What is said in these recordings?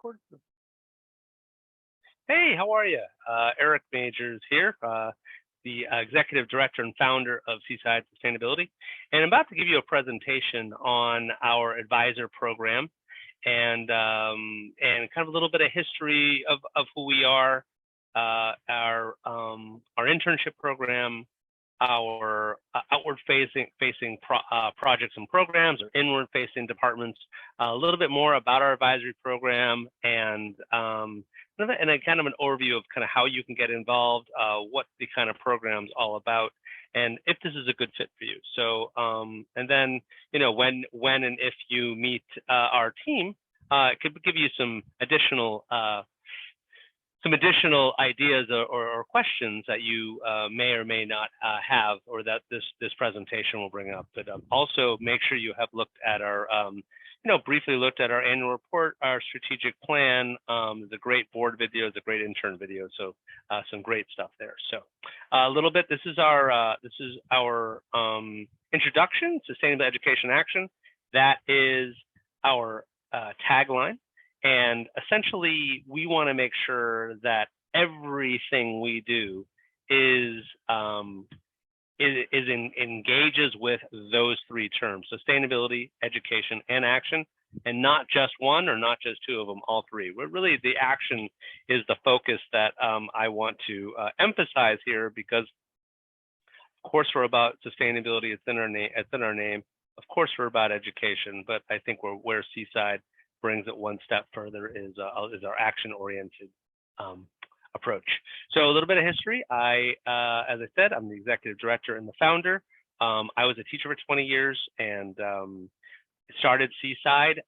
Record. Hey, how are you? Eric Majors here, the Executive Director and Founder of Seaside Sustainability. And I'm about to give you a presentation on our advisor program and kind of a little bit of history of who we are, our internship program, our outward-facing projects and programs, or inward-facing departments, a little bit more about our advisory program, and a kind of an overview of kind of how you can get involved, what the kind of program's all about, and if this is a good fit for you. So, and then, when and if you meet our team, it could give you some additional ideas or questions that you may or may not have, or that this presentation will bring up. But also make sure you have looked at our, briefly looked at our annual report, our strategic plan. There's a great board video, there's a great intern video, so some great stuff there. So a little bit, this is our introduction, Sustainable Education Action. That is our tagline. And essentially, we want to make sure that everything we do engages with those three terms: sustainability, education, and action, and not just one or not just two of them, all three. But really, the action is the focus that I want to emphasize here, because, of course, we're about sustainability. It's in our name. It's in our name. Of course, we're about education, but I think where Seaside brings it one step further is our action-oriented approach. So a little bit of history. As I said, I'm the executive director and the founder. I was a teacher for 20 years and started Seaside.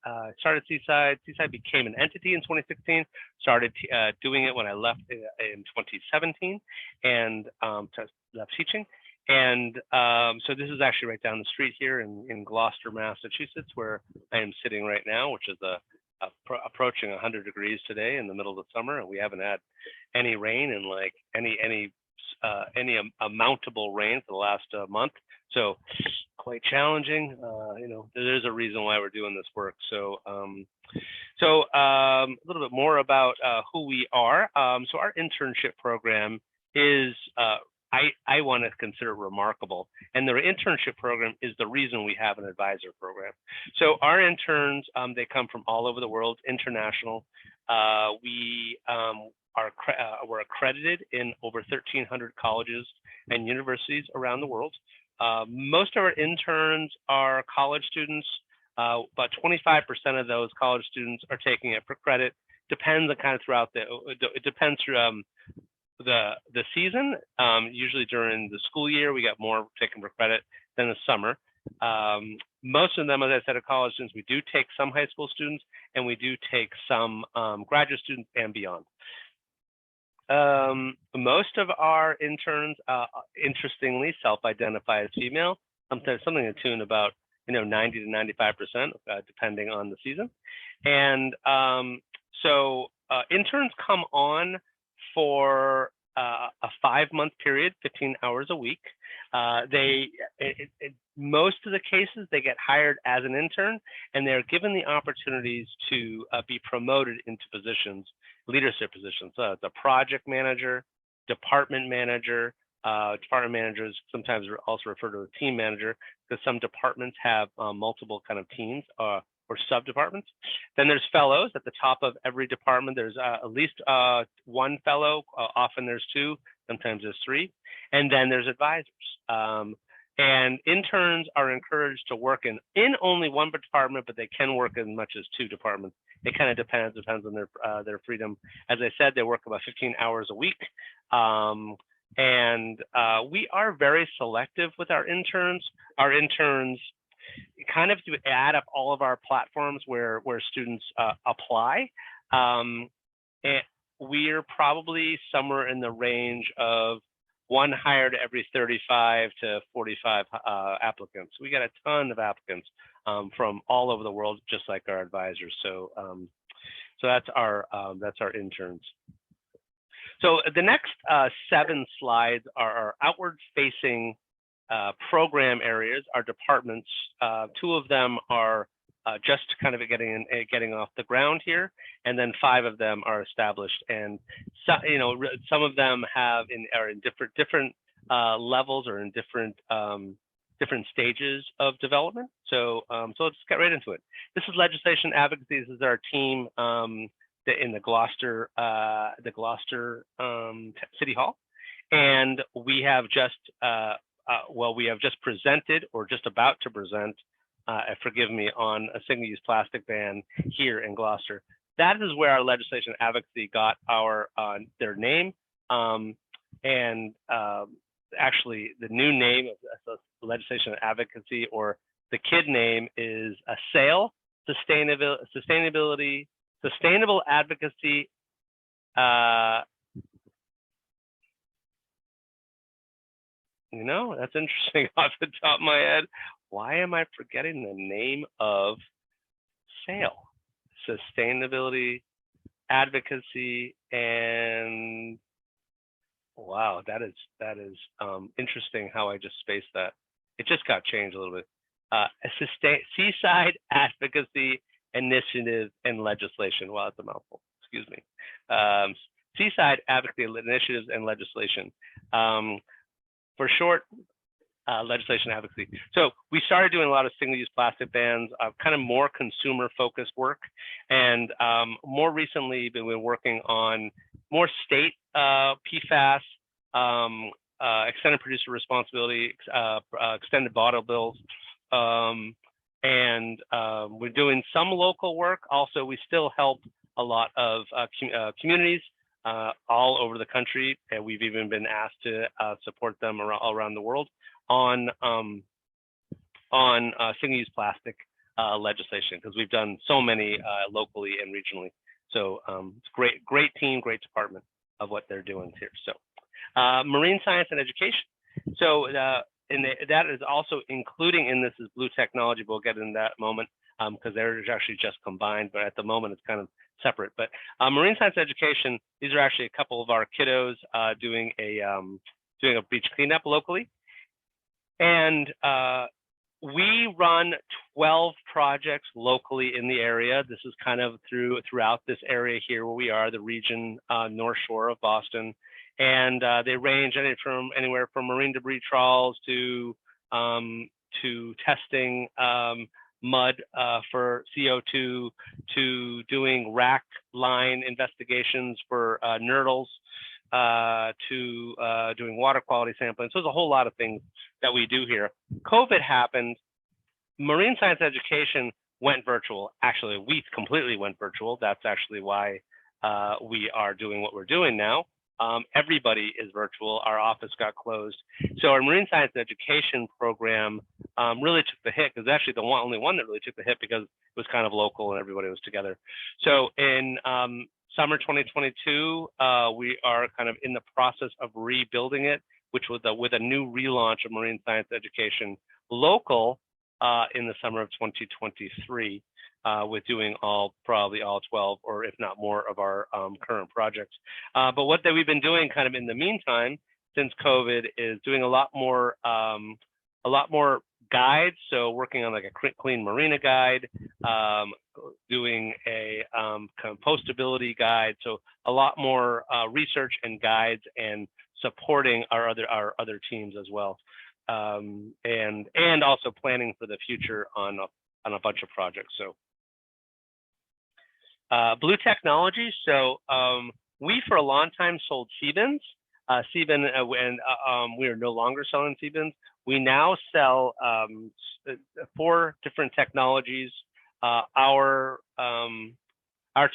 Seaside became an entity in 2016. Started doing it when I left in 2017 and left teaching. And so this is actually right down the street here in Gloucester, Massachusetts, where I am sitting right now, which is approaching 100 degrees today in the middle of the summer, and we haven't had any rain in like any amountable rain for the last month. So quite challenging. There's a reason why we're doing this work. So a little bit more about who we are. So our internship program is I want to consider it remarkable. And the internship program is the reason we have an advisor program. So our interns, they come from all over the world, international. We're accredited in over 1,300 colleges and universities around the world. Most of our interns are college students. About 25% of those college students are taking it for credit. Depends on kind of it depends through the season. Usually during the school year, we got more taken for credit than the summer. Most of them, as I said, are college students. We do take some high school students, and we do take some graduate students and beyond. Most of our interns, interestingly, self-identify as female. Sometimes something in tune about 90 to 95%, depending on the season. And so interns come on for a 5-month period, 15 hours a week. Most of the cases, they get hired as an intern, and they're given the opportunities to be promoted into positions, leadership positions. So it's a project manager, department manager. Department managers sometimes are also referred to as team manager, because some departments have multiple kind of teams or sub-departments. Then there's fellows. At the top of every department, there's at least one fellow. Often there's two, sometimes there's three. And then there's advisors. And interns are encouraged to work in only one department, but they can work as much as 2 departments. It kind of depends on their freedom. As I said, they work about 15 hours a week. And we are very selective with our interns. Our interns kind of to add up all of our platforms where students apply. And we're probably somewhere in the range of 1 hire to every 35 to 45 applicants. We got a ton of applicants from all over the world, just like our advisors. So that's our interns. So the next 7 slides are our outward-facing program areas, our departments. 2 of them are just kind of getting off the ground here, and then 5 of them are established. And so, some of them are in different levels or in different stages of development. So let's get right into it. This is Legislation Advocacy. This is our team in the Gloucester City Hall, and we have just presented, or just about to present, forgive me, on a single-use plastic ban here in Gloucester. That is where our Legislation Advocacy got their name, and actually the new name of Legislation Advocacy, or the KID name, is a SAIL, Sustainable Advocacy. That's interesting off the top of my head. Why am I forgetting the name of SAIL? Sustainability, Advocacy, and wow, that is interesting how I just spaced that. It just got changed a little bit. Seaside Advocacy Initiative and Legislation. Wow, that's a mouthful. Excuse me. Seaside Advocacy Initiatives and Legislation. For short, Legislation Advocacy. So we started doing a lot of single-use plastic bans, kind of more consumer-focused work, and more recently been working on more state PFAS, extended producer responsibility, extended bottle bills, and we're doing some local work. Also, we still help a lot of communities all over the country, and we've even been asked to support them all around the world on single-use plastic legislation, because we've done so many locally and regionally. So it's great team, great department of what they're doing here. So marine science and education. So that is also including in this is blue technology. We'll get in that moment because they're actually just combined, but at the moment it's kind of separate. But marine science education, these are actually a couple of our kiddos doing a beach cleanup locally. And we run 12 projects locally in the area. This is kind of throughout this area here where we are, the region North Shore of Boston. And they range anywhere from marine debris trawls to testing mud for CO2, to doing rack line investigations for nurdles, to doing water quality sampling. So there's a whole lot of things that we do here. COVID happened. Marine science education went virtual. Actually, we completely went virtual. That's actually why we are doing what we're doing now. Everybody is virtual. Our office got closed. So our marine science education program really took the hit, because actually the only one that really took the hit, because it was kind of local and everybody was together. So in summer 2022, we are kind of in the process of rebuilding it, which was with a new relaunch of marine science education local in the summer of 2023. With doing probably all 12, or if not more, of our current projects. But what we've been doing kind of in the meantime, since COVID, is doing a lot more guides. So working on like a clean marina guide, doing a compostability guide. So a lot more research and guides, and supporting our other teams as well, and also planning for the future on a bunch of projects. So. Blue technology. So we for a long time sold Seabins. Seabin, and we are no longer selling Seabins. We now sell 4 different technologies. Our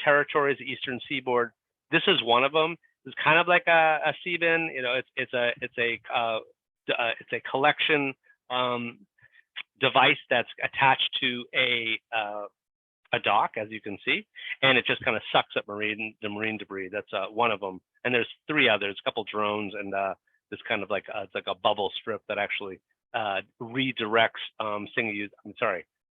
territory is the Eastern Seaboard. This is one of them. It's kind of like a Seabin. It's a collection device that's attached to a dock, as you can see, and it just kind of sucks up the marine debris. That's one of them, and there's 3 others, a couple drones, and this kind of it's like a bubble strip that actually redirects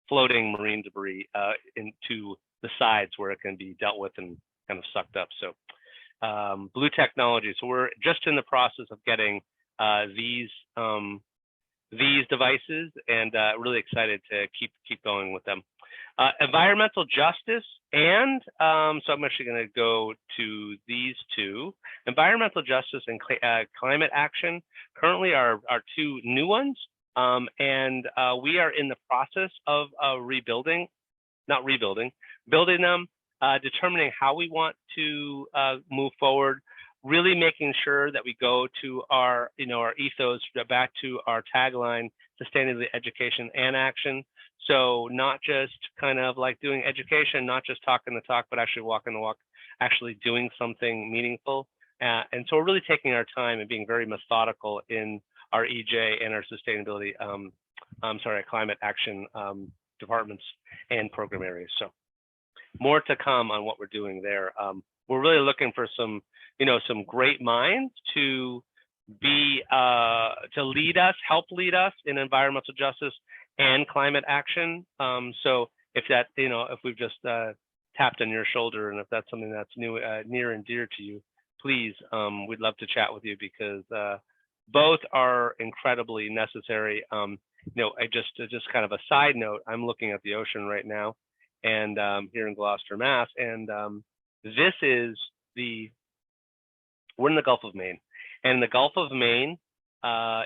floating marine debris into the sides where it can be dealt with and kind of sucked up. So blue technology. So we're just in the process of getting these devices, and really excited to keep going with them. Environmental justice, and so I'm actually going to go to these two. Environmental justice and climate action currently are two new ones, and we are in the process of building them, determining how we want to move forward, really making sure that we go to our ethos, back to our tagline, sustainability, education, and action. So not just kind of like doing education, not just talking the talk, but actually walking the walk, actually doing something meaningful. And so we're really taking our time and being very methodical in our EJ and our sustainability, climate action departments and program areas. So more to come on what we're doing there. We're really looking for some great minds to help lead us in environmental justice and climate action. So if we've just tapped on your shoulder, and if that's something that's near and dear to you, please, we'd love to chat with you, because both are incredibly necessary. Just kind of a side note, I'm looking at the ocean right now, and here in Gloucester, Mass, and we're in the Gulf of Maine, and the Gulf of Maine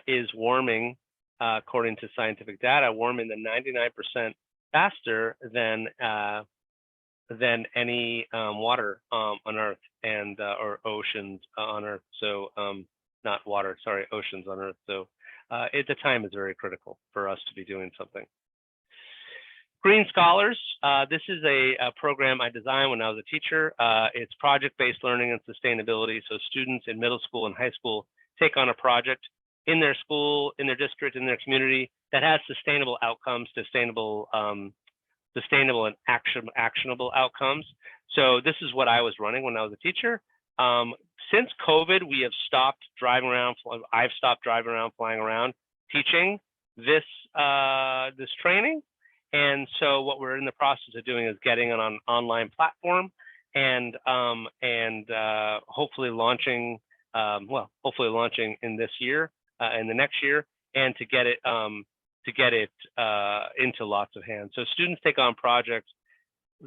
is warming, according to scientific data, warming than 99% faster than any water on Earth, and or oceans on Earth. So not water, sorry, oceans on Earth. So the time is very critical for us to be doing something. Green Scholars, this is a program I designed when I was a teacher. It's project-based learning and sustainability. So students in middle school and high school take on a project in their school, in their district, in their community that has sustainable outcomes, sustainable and actionable outcomes. So this is what I was running when I was a teacher. Since COVID, we have stopped driving around. I've stopped driving around, flying around, teaching this training. And so what we're in the process of doing is getting on an online platform and hopefully launching in this year, in the next year, and to get it into lots of hands. So students take on projects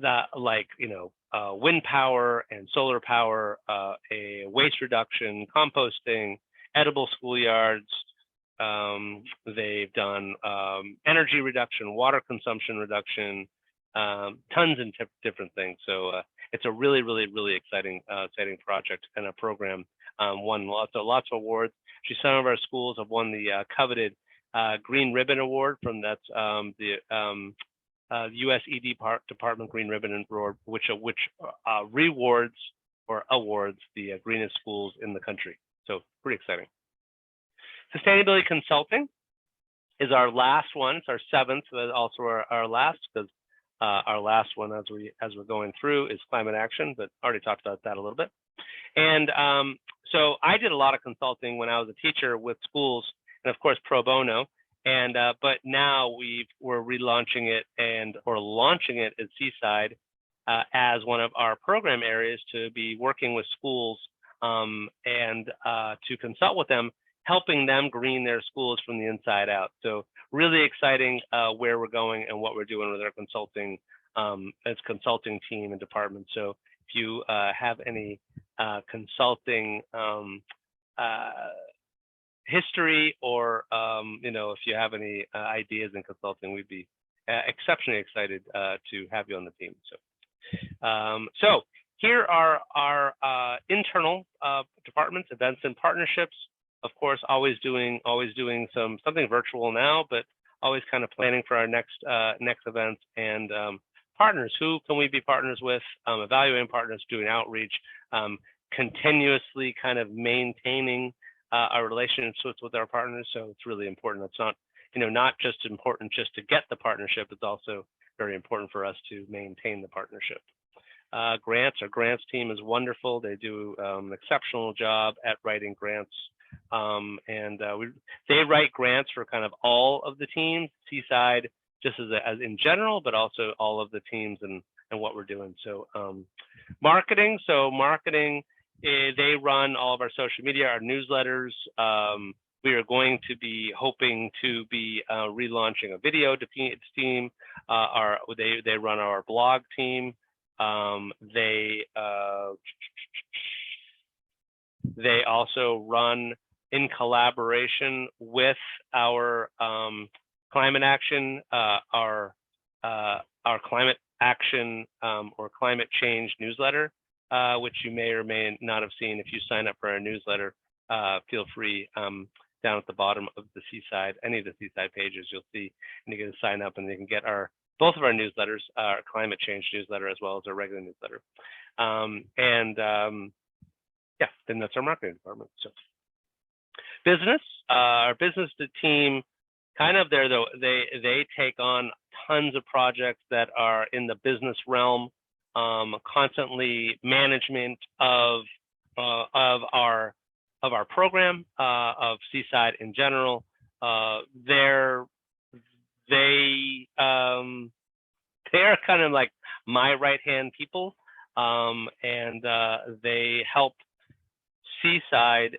that, like, wind power and solar power, a waste reduction, composting, edible schoolyards. They've done energy reduction, water consumption reduction, tons of different things. So it's a really, really, really exciting project and a program. Won lots of awards. Actually, some of our schools have won the coveted Green Ribbon Award from the U.S. ED Department Green Ribbon Award, which rewards or awards the greenest schools in the country. So pretty exciting. Sustainability consulting is our last one. It's our seventh, but also our last, because our last one, as we're going through, is climate action. But already talked about that a little bit. And so I did a lot of consulting when I was a teacher with schools, and of course pro bono. And but now we're relaunching it or launching it at Seaside as one of our program areas, to be working with schools and to consult with them, helping them green their schools from the inside out. So really exciting where we're going and what we're doing with our consulting team and department. So if you have any consulting history, or if you have any ideas in consulting, we'd be exceptionally excited to have you on the team. So here are our internal departments, events and partnerships. Of course, always doing something virtual now, but always kind of planning for our next events, and partners. Who can we be partners with? Evaluating partners, doing outreach, continuously kind of maintaining our relationships with our partners. So it's really important. It's not just important just to get the partnership. It's also very important for us to maintain the partnership. Grants. Our grants team is wonderful. They do an exceptional job at writing grants. They write grants for kind of all of the teams, Seaside, just as in general, but also all of the teams and what we're doing. So marketing. So marketing, they run all of our social media, our newsletters. We are going to be hoping to be relaunching a video team, they run our blog team. They also run in collaboration with our climate action, our climate action or climate change newsletter, which you may or may not have seen. If you sign up for our newsletter, feel free down at the bottom of the Seaside, any of the Seaside pages, you'll see, and you can sign up and you can get both of our newsletters, our climate change newsletter as well as our regular newsletter. Yeah, then that's our marketing department. So business, our business team, kind of there though, they take on tons of projects that are in the business realm, constantly management of our program, of Seaside in general. They are kind of like my right-hand people, and they help Seaside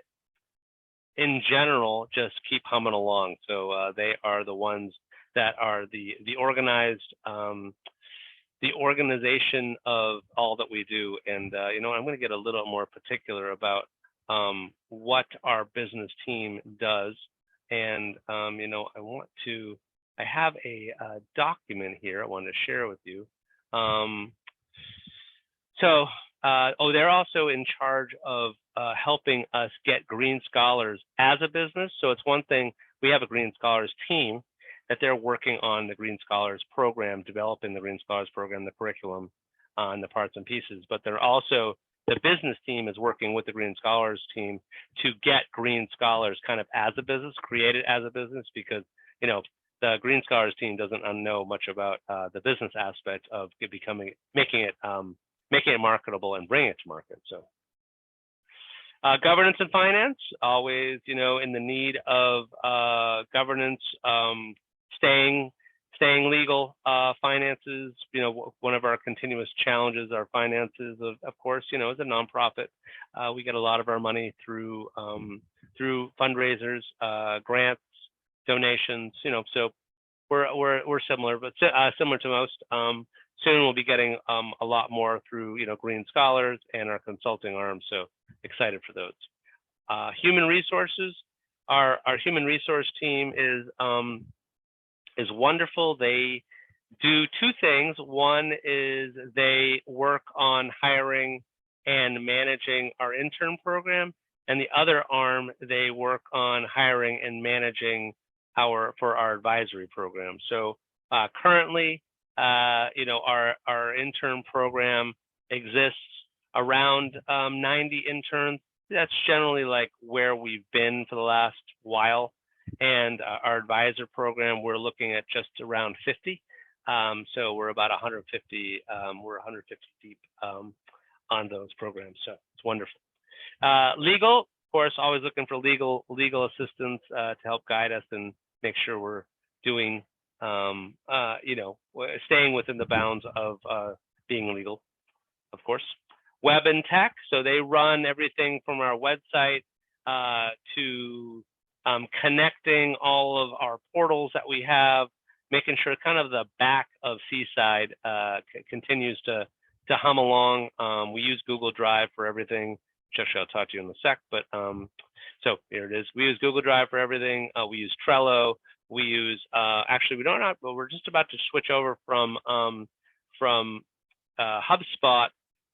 in general just keep humming along. So they are the ones that are the organized, the organization of all that we do. And I'm going to get a little more particular about what our business team does. And I have a document here I want to share with you. They're also in charge of helping us get Green Scholars as a business. So it's one thing, we have a Green Scholars team that they're working on the Green Scholars program, developing the Green Scholars program, the curriculum, and the parts and pieces. But they're also, the business team is working with the Green Scholars team to get Green Scholars kind of as a business, created as a business, because, the Green Scholars team doesn't know much about the business aspect of it making it marketable and bringing it to market. So governance and finance, always, in the need of governance, staying legal, finances, one of our continuous challenges, our finances, of course, as a nonprofit, we get a lot of our money through fundraisers, grants, donations, so we're similar, but similar to most. Soon we'll be getting a lot more through Green Scholars and our consulting arm. So excited for those. Human resources. Our human resource team is wonderful. They do two things. One is they work on hiring and managing our intern program, and the other arm they work on hiring and managing for our advisory program. So currently, our intern program exists around 90 interns. That's generally like where we've been for the last while. And our advisor program, we're looking at just around 50. So we're about 150. We're 150 deep on those programs. So it's wonderful. Legal, of course, always looking for legal assistance to help guide us and make sure we're doing, staying within the bounds of being legal, of course. Web and tech, so they run everything from our website to connecting all of our portals that we have, making sure kind of the back of Seaside continues to hum along. We use Google Drive for everything, which I'll talk to you in a sec, but so here it is. We use Google Drive for everything. We use Trello. We use, actually, we don't have, but we're just about to switch over from HubSpot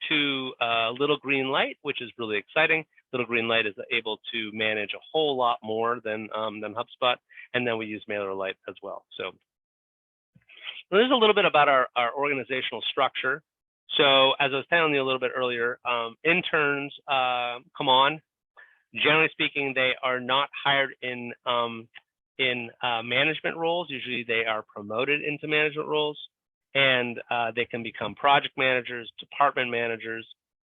to Little Green Light, which is really exciting. Little Green Light is able to manage a whole lot more than HubSpot, and then we use MailerLite as well. So there's a little bit about our organizational structure. So as I was telling you a little bit earlier, interns come on. Generally speaking, they are not hired in management roles. Usually they are promoted into management roles, and they can become project managers, department managers,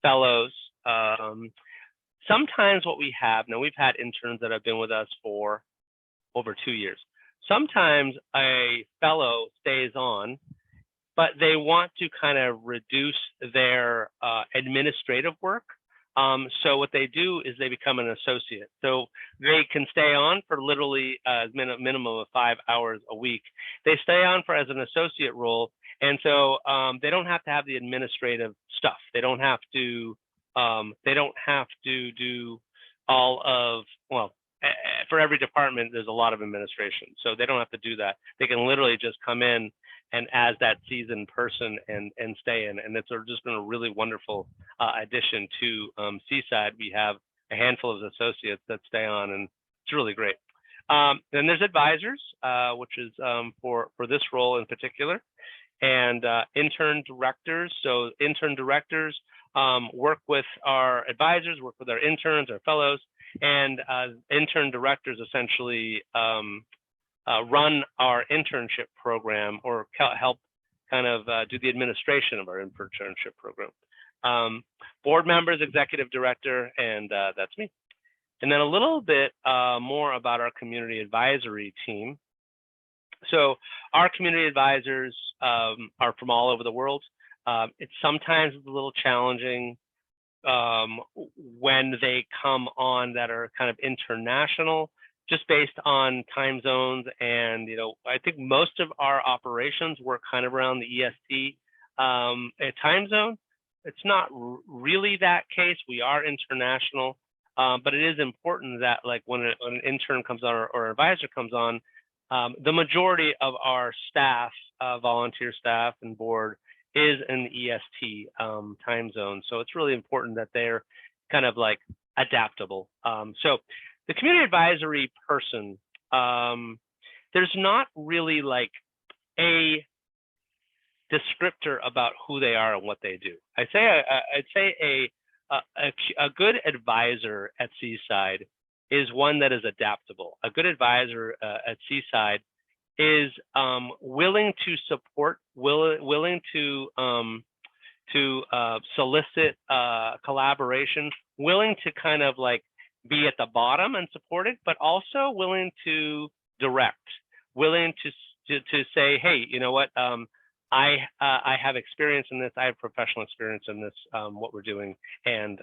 fellows. Sometimes what we have, now we've had interns that have been with us for over 2 years. Sometimes a fellow stays on, but they want to kind of reduce their administrative work. So what they do is they become an associate. So they can stay on for literally a minimum of 5 hours a week. They stay on for as an associate role, and so they don't have to have the administrative stuff. They don't have to. They don't have to do all of, well, for every department, there's a lot of administration. So they don't have to do that. They can literally just come in and as that seasoned person and stay in. And it's just been a really wonderful addition to Seaside. We have a handful of associates that stay on, and it's really great. Then there's advisors, which is for this role in particular, and intern directors. So intern directors work with our advisors, work with our interns, our fellows, and intern directors essentially run our internship program or help kind of do the administration of our internship program. Board members, executive director, and that's me. And then a little bit more about our community advisory team. So our community advisors are from all over the world. It's sometimes a little challenging when they come on that are kind of international, just based on time zones. And, I think most of our operations work kind of around the EST time zone. It's not really that case. We are international, but it is important that like when an intern comes on or an advisor comes on, the majority of our staff, volunteer staff and board, is in the EST time zone. So it's really important that they're kind of like adaptable. So the community advisory person, there's not really like a descriptor about who they are and what they do. I'd say a good advisor at Seaside is one that is adaptable. A good advisor at Seaside is willing to support, willing to solicit collaboration, willing to kind of like be at the bottom and support it, but also willing to direct, willing to say, hey, you know what? I have experience in this. I have professional experience in this, what we're doing, and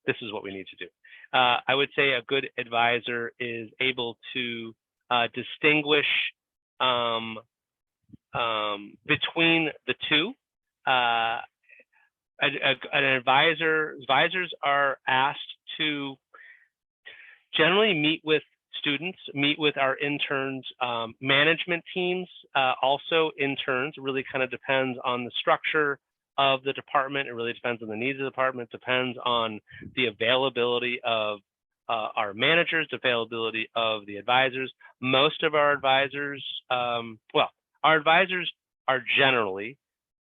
this is what we need to do. I would say a good advisor is able to distinguish between the two. Advisors are asked to generally meet with students, meet with our interns, management teams, also interns. It really kind of depends on the structure of the department. It really depends on the needs of the department. It depends on the availability of our managers, availability of the advisors. Most of our advisors, our advisors are generally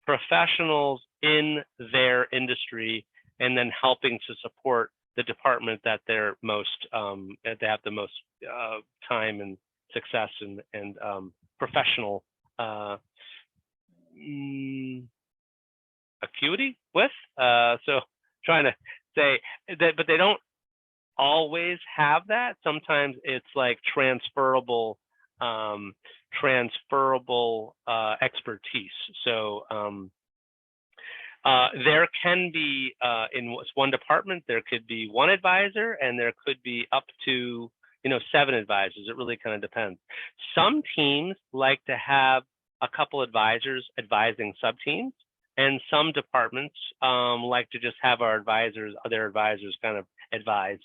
professionals in their industry and then helping to support the department that they're most, they have the most time and success and professional acuity with. So trying to say that, but they don't always have that. Sometimes it's like transferable expertise. So there can be in one department, there could be one advisor and there could be up to 7 advisors. It really kind of depends. Some teams like to have a couple advisors advising sub teams, and some departments like to just have our advisors, other advisors, kind of advise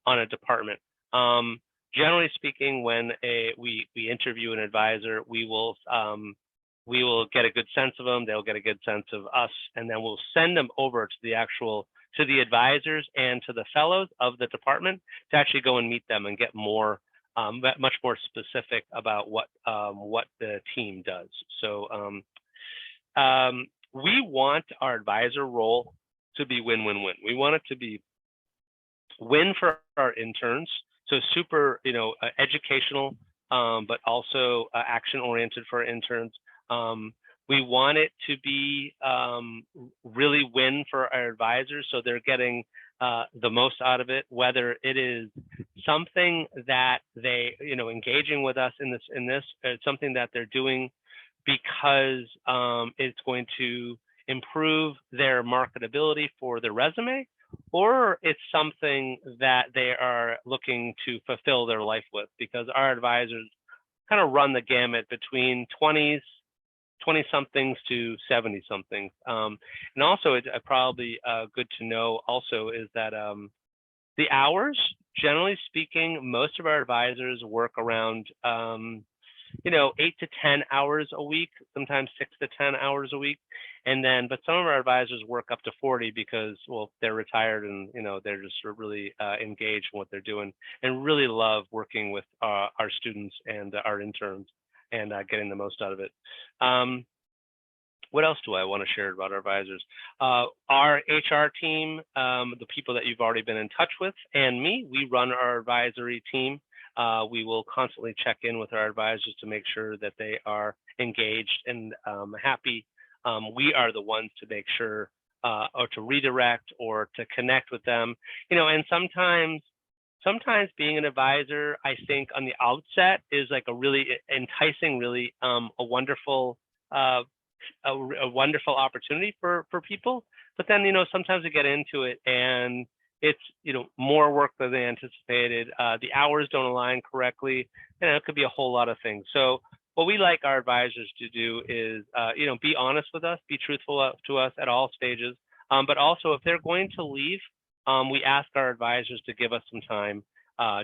on a department. Generally speaking, when we interview an advisor, we will get a good sense of them. They'll get a good sense of us, and then we'll send them over to the advisors and to the fellows of the department to actually go and meet them and get more, much more specific about what the team does. So we want our advisor role to be win-win-win. We want it to be win for our interns, so super, educational, but also action-oriented for our interns. We want it to be really win for our advisors, so they're getting the most out of it, whether it is something that they, engaging with us in this, it's something that they're doing because it's going to improve their marketability for their resume, or it's something that they are looking to fulfill their life with, because our advisors kind of run the gamut between 20s, 20 somethings to 70 somethings. And also it's probably good to know also is that the hours, generally speaking, most of our advisors work around 8 to 10 hours a week, sometimes 6 to 10 hours a week. And then, but some of our advisors work up to 40 because, well, they're retired and, they're just really engaged in what they're doing and really love working with our students and our interns and getting the most out of it. What else do I want to share about our advisors? Our HR team, the people that you've already been in touch with, and me, we run our advisory team. We will constantly check in with our advisors to make sure that they are engaged and happy. We are the ones to make sure or to redirect or to connect with them. And sometimes being an advisor, I think on the outset is like a really enticing, really a wonderful opportunity for people. But then, sometimes we get into it and it's, more work than they anticipated. The hours don't align correctly, and it could be a whole lot of things. So what we like our advisors to do is, be honest with us, be truthful to us at all stages. But also if they're going to leave, we ask our advisors to give us some time,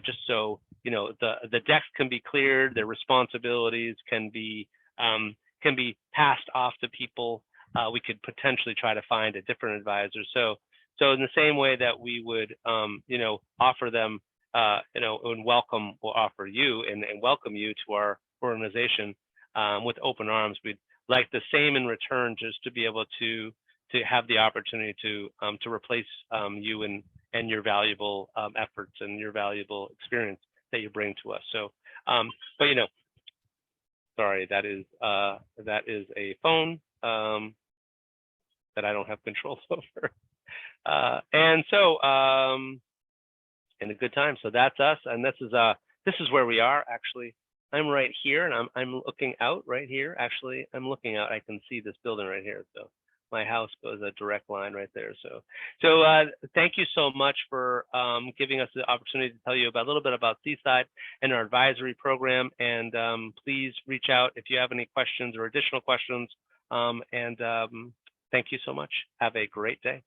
just so, the decks can be cleared, their responsibilities can be passed off to people. We could potentially try to find a different advisor. So in the same way that we would, offer them, and we'll offer you and welcome you to our organization with open arms. We'd like the same in return, just to be able to have the opportunity to replace you and your valuable efforts and your valuable experience that you bring to us. So, but sorry, that is a phone that I don't have control over. And so, in a good time. So that's us, and this is where we are. Actually, I'm right here, and I'm looking out right here. Actually, I'm looking out. I can see this building right here. So my house goes a direct line right there. So thank you so much for giving us the opportunity to tell you a little bit about Seaside and our advisory program. And please reach out if you have any questions or additional questions. Thank you so much. Have a great day.